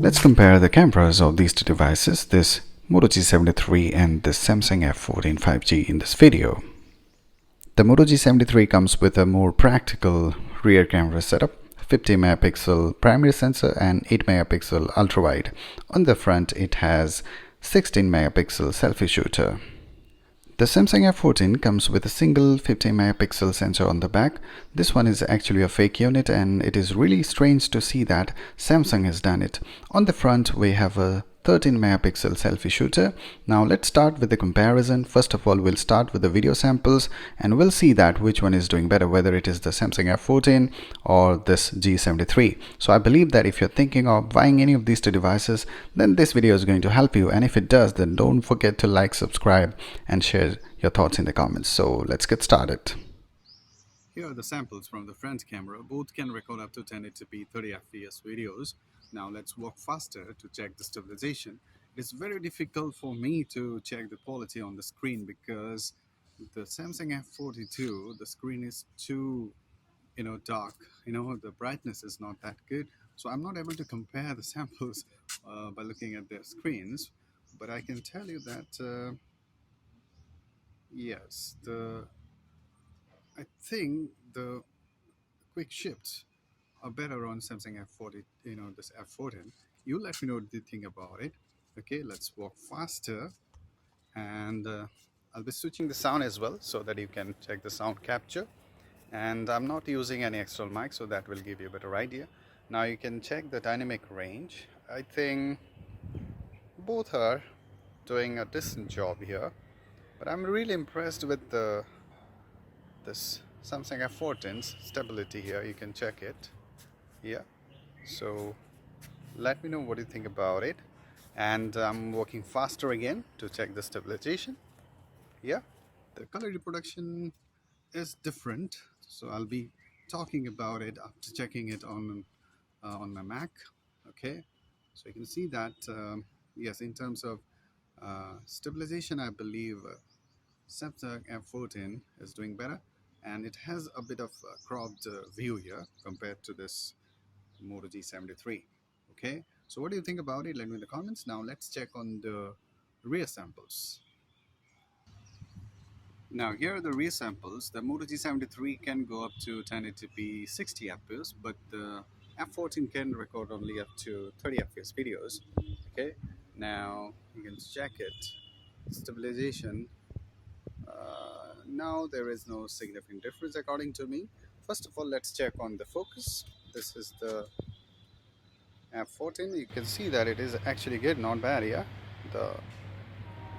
Let's compare the cameras of these two devices, this Moto G73 and this Samsung F14 5G in this video. The Moto G73 comes with a more practical rear camera setup, 50 megapixel primary sensor and 8 megapixel ultra wide. On the front it has 16 megapixel selfie shooter. The Samsung F14 comes with a single 50 megapixel sensor on the back. This one is actually a fake unit and it is really strange to see that Samsung has done it. On the front we have a 13 megapixel selfie shooter. Now let's start with the comparison. First of all, we'll start with the video samples and we'll see that which one is doing better, whether it is the Samsung F14 or this G73. So I believe that if you're thinking of buying any of these two devices, then this video is going to help you, and if it does, then don't forget to like, subscribe and share your thoughts in the comments. So let's get started. Here are the samples from the front camera. Both can record up to 1080p 30 fps videos. Now let's walk faster to check the stabilization. It's very difficult for me to check the quality on the screen because the Samsung F42, the screen is too dark. The brightness is not that good, so I'm not able to compare the samples by looking at their screens. But I can tell you that yes, I think the quick shifts are better on Samsung F40, this F14. You let me know what you think about it. Okay, let's walk faster, and I'll be switching the sound as well so that you can check the sound capture. And I'm not using any external mic, so that will give you a better idea. Now you can check the dynamic range. I think both are doing a decent job here, but I'm really impressed with this Samsung F14's stability here. You can check it. Yeah, so let me know what you think about it. And I'm working faster again to check the stabilization. Yeah, the color reproduction is different, so I'll be talking about it after checking it on my Mac. Okay, so you can see that yes, in terms of stabilization, I believe Samsung F14 is doing better, and it has a bit of cropped view here compared to this Moto G73. Okay, so what do you think about it? Let me know in the comments. Now let's check on the rear samples. Now here are the rear samples. The Moto G73 can go up to 1080p 60 fps, but the F14 can record only up to 30 fps videos. Okay, now you can check it. Stabilization. Now there is no significant difference according to me. First of all, let's check on the focus. This is the F14. You can see that it is actually good, not bad. Yeah, the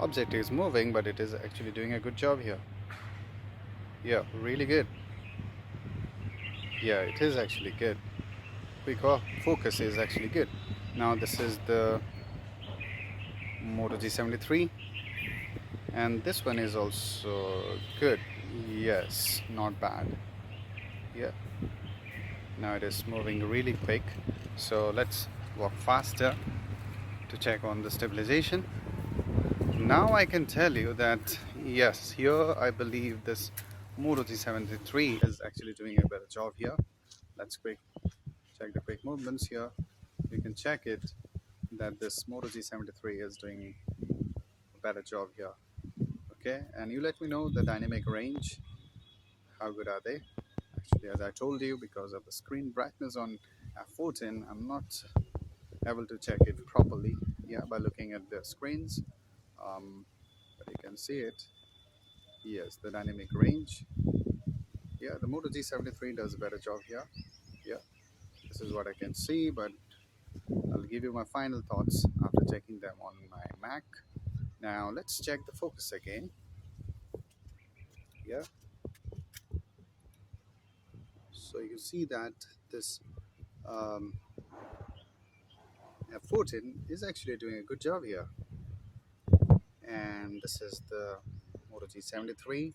object is moving, but it is actually doing a good job here. Yeah, really good. Yeah, it is actually good. Quick focus is actually good. Now this is the Moto G73, and this one is also good. Yes, not bad. Yeah, now it is moving really quick, so let's walk faster to check on the stabilization. Now I can tell you that yes, here I believe this Moto G73 is actually doing a better job here. Let's check the quick movements here. You can check it that this Moto G73 is doing a better job here. Okay, and you let me know the dynamic range, how good are they? Actually, as I told you, because of the screen brightness on F14, I'm not able to check it properly, yeah, by looking at the screens. But you can see it. Yes, the dynamic range. Yeah, the Moto G73 does a better job here. Yeah, this is what I can see, but I'll give you my final thoughts after checking them on my Mac. Now let's check the focus again. Yeah, so you see that this F14 is actually doing a good job here, and this is the Moto G73.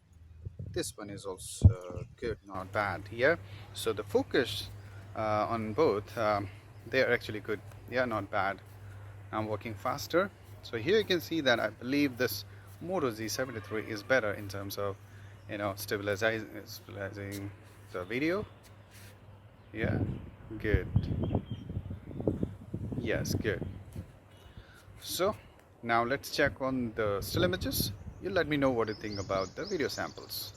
This one is also good, not bad here. So the focus on both, they are actually good. Yeah, not bad. I'm working faster. So here you can see that I believe this Moto G73 is better in terms of stabilizing the video. Yeah, good. Yes, good. So now let's check on the still images. You let me know what you think about the video samples.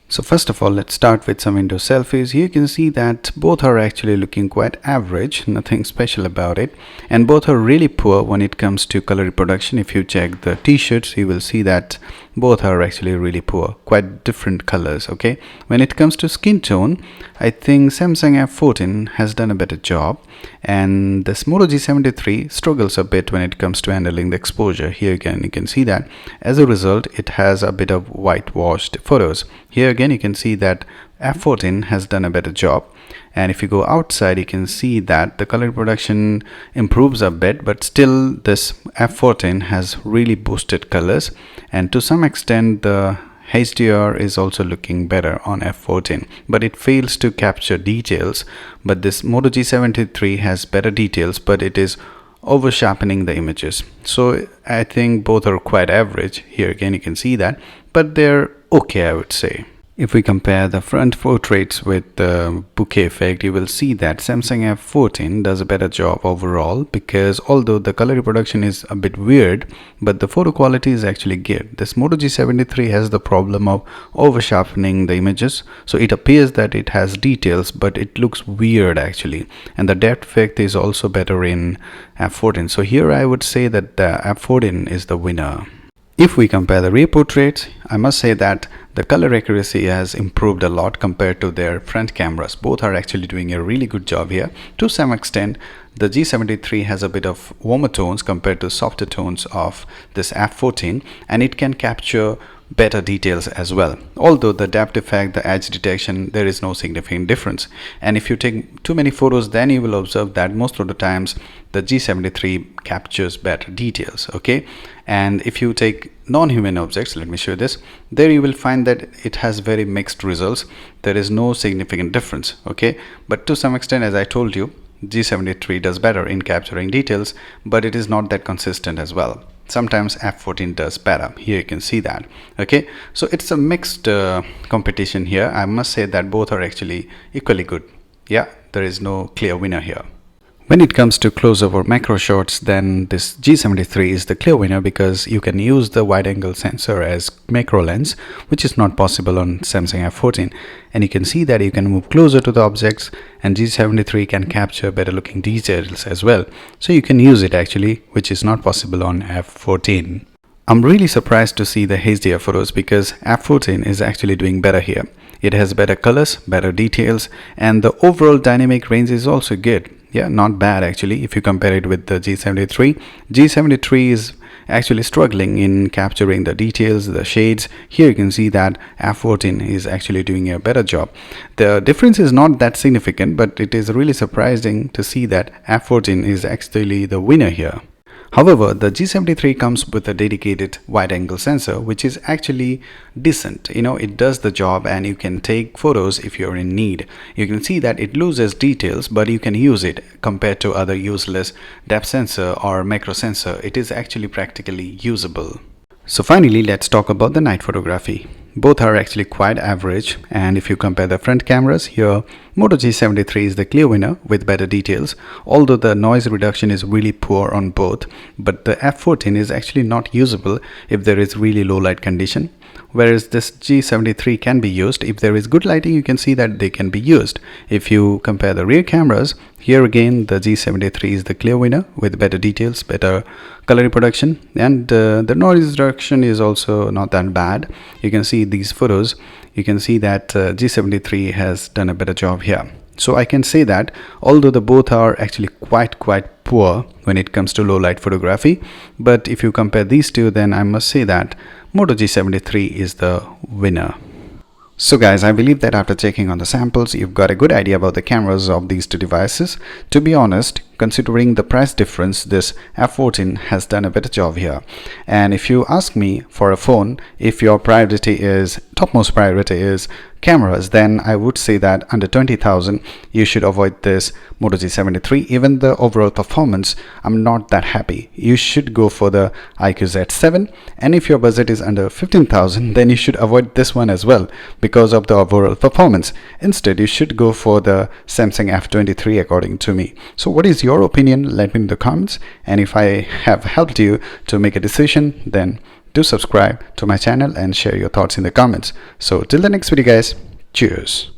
So first of all, let's start with some indoor selfies. Here you can see that both are actually looking quite average, nothing special about it, and both are really poor when it comes to color reproduction. If you check the t-shirts, you will see that both are actually really poor, quite different colors. Okay, when it comes to skin tone, I think Samsung F14 has done a better job, and this Moto G73 struggles a bit when it comes to handling the exposure. Here again you can see that as a result it has a bit of whitewashed photos. Here again you can see that F14 has done a better job, and if you go outside you can see that the color reproduction improves a bit, but still this F14 has really boosted colors, and to some extent the HDR is also looking better on F14, but it fails to capture details. But this Moto G73 has better details, but it is over sharpening the images. So I think both are quite average. Here again you can see that, but they're okay, I would say. If we compare the front portraits with the bokeh effect, you will see that Samsung F14 does a better job overall, because although the color reproduction is a bit weird, but the photo quality is actually good. This Moto G73 has the problem of over sharpening the images, so it appears that it has details, but it looks weird actually, and the depth effect is also better in F14. So here I would say that the F14 is the winner. If we compare the rear portraits, I must say that the color accuracy has improved a lot compared to their front cameras. Both are actually doing a really good job here. To some extent, the G73 has a bit of warmer tones compared to softer tones of this F14, and it can capture better details as well. Although the depth effect, the edge detection, there is no significant difference. And if you take too many photos, then you will observe that most of the times the G73 captures better details. Okay, and if you take non-human objects, let me show you this, there you will find that it has very mixed results. There is no significant difference. Okay, but to some extent, as I told you, G73 does better in capturing details, but it is not that consistent as well. Sometimes F14 does better. Here you can see that. Okay, so it's a mixed competition here. I must say that both are actually equally good. Yeah, there is no clear winner here. When it comes to close-up or macro shots, then this G73 is the clear winner, because you can use the wide-angle sensor as macro lens, which is not possible on Samsung F14. And you can see that you can move closer to the objects, and G73 can capture better looking details as well. So you can use it actually, which is not possible on F14. I'm really surprised to see the HDR photos, because F14 is actually doing better here. It has better colors, better details, and the overall dynamic range is also good. Yeah, not bad actually. If you compare it with the G73, G73 is actually struggling in capturing the details, the shades. Here you can see that F14 is actually doing a better job. The difference is not that significant, but it is really surprising to see that F14 is actually the winner here. However, the G73 comes with a dedicated wide-angle sensor, which is actually decent. You know, it does the job, and you can take photos if you're in need. You can see that it loses details, but you can use it compared to other useless depth sensor or macro sensor. It is actually practically usable. So finally, let's talk about the night photography. Both are actually quite average, and if you compare the front cameras, here Moto G73 is the clear winner with better details, although the noise reduction is really poor on both. But the F14 is actually not usable if there is really low light condition, whereas this G73 can be used. If there is good lighting, you can see that they can be used. If you compare the rear cameras, here again the G73 is the clear winner with better details, better color reproduction, and the noise reduction is also not that bad. You can see these photos, you can see that G73 has done a better job here. So I can say that although the both are actually quite poor when it comes to low light photography, but if you compare these two, then I must say that Moto G73 is the winner. So guys, I believe that after checking on the samples, you've got a good idea about the cameras of these two devices. To be honest, considering the price difference, this F14 has done a better job here. And if you ask me for a phone, if your topmost priority is cameras, then I would say that under 20,000 you should avoid this Moto G73. Even the overall performance, I'm not that happy. You should go for the iQOO Z7, and if your budget is under 15,000, then you should avoid this one as well because of the overall performance. Instead, you should go for the Samsung F23 according to me. So what is your opinion? Let me know in the comments, and if I have helped you to make a decision, then do subscribe to my channel and share your thoughts in the comments. So till the next video guys, cheers.